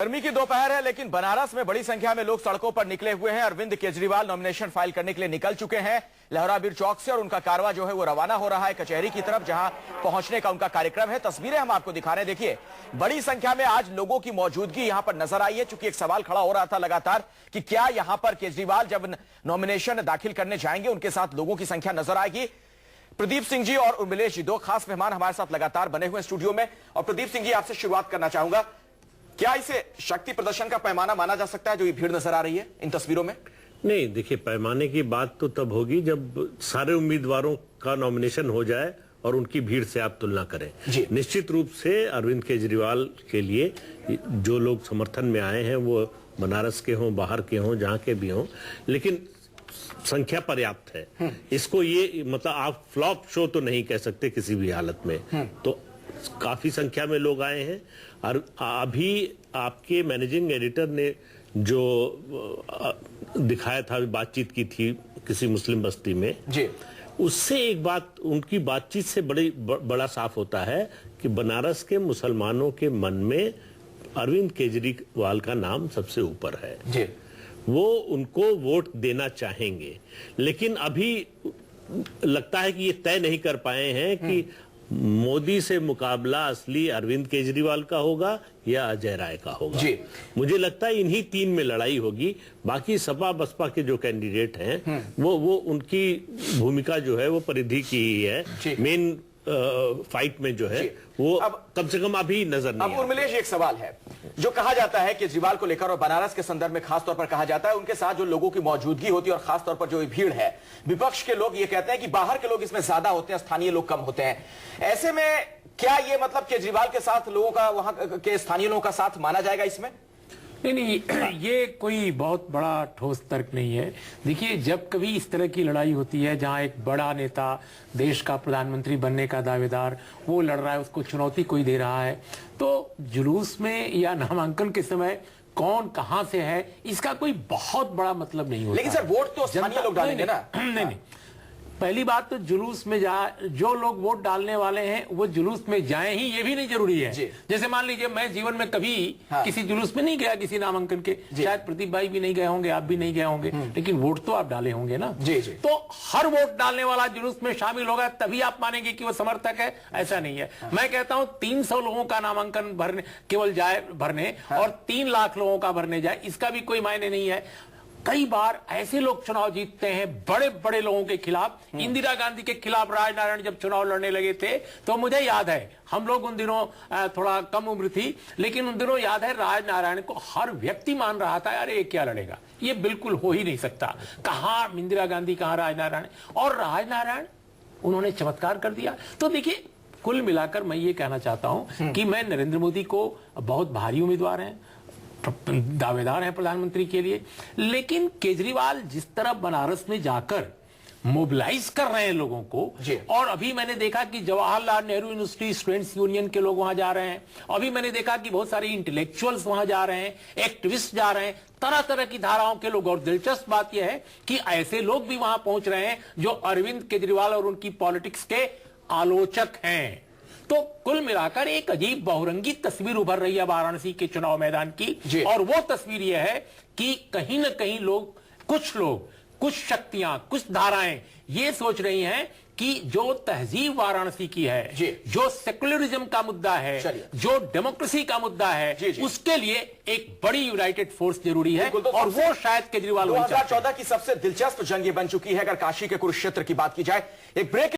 गर्मी की दोपहर है, लेकिन बनारस में बड़ी संख्या में लोग सड़कों पर निकले हुए हैं। अरविंद केजरीवाल नॉमिनेशन फाइल करने के लिए निकल चुके हैं लहराबीर चौक से, और उनका कारवा जो है वो रवाना हो रहा है कचहरी की तरफ, जहां पहुंचने का उनका कार्यक्रम है। तस्वीरें हम आपको दिखा रहे हैं। देखिए, बड़ी संख्या में आज लोगों की मौजूदगी यहां पर नजर आई है। चूंकि एक सवाल खड़ा हो रहा था लगातार कि क्या यहां पर केजरीवाल जब नॉमिनेशन दाखिल करने जाएंगे उनके साथ लोगों की संख्या नजर आएगी। प्रदीप सिंह जी और उर्मिलेश जी, दो खास मेहमान हमारे साथ लगातार बने हुए स्टूडियो में। और प्रदीप सिंह जी, आपसे शुरुआत करना चाहूंगा, क्या इसे शक्ति प्रदर्शन का पैमाना माना जा सकता है जो ये भीड़ नजर आ रही है इन तस्वीरों में? नहीं, देखिए, पैमाने की बात तो तब होगी जब सारे उम्मीदवारों का नॉमिनेशन हो जाए और उनकी भीड़ से आप तुलना करें। निश्चित रूप से अरविंद केजरीवाल के लिए जो लोग समर्थन में आए हैं वो बनारस के हों, बाहर के हों, जहां के भी हों, लेकिन संख्या पर्याप्त है। इसको ये मतलब आप फ्लॉप शो तो नहीं कह सकते किसी भी हालत में। तो काफी संख्या में लोग आए हैं। और अभी आपके मैनेजिंग एडिटर ने जो दिखाया था, बातचीत की थी किसी मुस्लिम बस्ती में जी, उससे एक बात, उनकी बातचीत से बड़ा साफ होता है कि बनारस के मुसलमानों के मन में अरविंद केजरीवाल का नाम सबसे ऊपर है जी। वो उनको वोट देना चाहेंगे, लेकिन अभी लगता है कि ये तय नहीं कर पाए हैं कि मोदी से मुकाबला असली अरविंद केजरीवाल का होगा या अजय राय का होगा जी। मुझे लगता है इन्हीं तीन में लड़ाई होगी। बाकी सपा बसपा के जो कैंडिडेट हैं वो उनकी भूमिका जो है वो परिधि की ही है। मेन फाइट में जो है वो अब कम से कम अभी नजर नहीं। अब उर्मिलेश, एक सवाल है जो कहा जाता है केजरीवाल को लेकर, और बनारस के संदर्भ में खास तौर पर कहा जाता है, उनके साथ जो लोगों की मौजूदगी होती है और खास तौर पर जो भीड़ है, विपक्ष के लोग ये कहते हैं कि बाहर के लोग इसमें ज्यादा होते हैं, स्थानीय लोग कम होते हैं। ऐसे में क्या ये मतलब केजरीवाल के साथ लोगों का, वहां के स्थानीय लोगों का साथ माना जाएगा इसमें? नहीं, ये कोई बहुत बड़ा ठोस तर्क नहीं है। देखिए, जब कभी इस तरह की लड़ाई होती है जहां एक बड़ा नेता, देश का प्रधानमंत्री बनने का दावेदार, वो लड़ रहा है, उसको चुनौती कोई दे रहा है, तो जुलूस में या नामांकन के समय कौन कहां से है इसका कोई बहुत बड़ा मतलब नहीं होता। लेकिन सर, वोट तो स्थानीय लोग डालेंगे ना? नहीं, पहली बात तो जुलूस में जो लोग वोट डालने वाले हैं वो जुलूस में जाएं ही, ये भी नहीं जरूरी है। जैसे मान लीजिए, मैं जीवन में कभी किसी जुलूस में नहीं गया, किसी नामांकन के, शायद प्रदीप भाई भी नहीं गए होंगे, आप भी नहीं गए होंगे, लेकिन वोट तो आप डाले होंगे ना जी। तो हर वोट डालने वाला जुलूस में शामिल होगा तभी आप मानेंगे कि वो समर्थक है, ऐसा नहीं है। मैं कहता हूं 300 लोगों का नामांकन भरने केवल जाए भरने और 3 लाख लोगों का भरने जाए, इसका भी कोई मायने नहीं है। कई बार ऐसे लोग चुनाव जीतते हैं बड़े बड़े लोगों के खिलाफ। इंदिरा गांधी के खिलाफ राजनारायण जब चुनाव लड़ने लगे थे तो मुझे याद है, हम लोग उन दिनों थोड़ा कम उम्र थी, लेकिन उन दिनों याद है राजनारायण को हर व्यक्ति मान रहा था, अरे ये क्या लड़ेगा, ये बिल्कुल हो ही नहीं सकता। कहां इंदिरा गांधी, कहां राजनारायण, और राजनारायण उन्होंने चमत्कार कर दिया। तो देखिए, कुल मिलाकर मैं ये कहना चाहता हूं कि मैं नरेंद्र मोदी को बहुत भारी उम्मीदवार हैं, दावेदार हैं प्रधानमंत्री के लिए, लेकिन केजरीवाल जिस तरह बनारस में जाकर मोबिलाइज कर रहे हैं लोगों को, और अभी मैंने देखा कि Jawaharlal Nehru university students union के लोग वहां जा रहे हैं, अभी मैंने देखा कि बहुत सारे इंटेलेक्चुअल्स वहां जा रहे हैं, एक्टिविस्ट जा रहे हैं, तरह तरह की धाराओं के लोग। और दिलचस्प बात यह है कि ऐसे लोग भी वहां पहुंच रहे हैं जो अरविंद केजरीवाल और उनकी पॉलिटिक्स के आलोचक हैं। तो कुल मिलाकर एक अजीब बहुरंगी तस्वीर उभर रही है वाराणसी के चुनाव मैदान की, और वो तस्वीर यह है कि कहीं न कहीं कुछ लोग, कुछ शक्तियां, कुछ धाराएं ये सोच रही हैं कि जो तहजीब वाराणसी की है, जो सेकुलरिज्म का मुद्दा है, जो डेमोक्रेसी का मुद्दा है, उसके लिए एक बड़ी यूनाइटेड फोर्स जरूरी है, और वो शायद केजरीवाल 2014 की सबसे दिलचस्प जंग ये बन चुकी है अगर काशी के कुरुक्षेत्र की बात की जाए। एक ब्रेक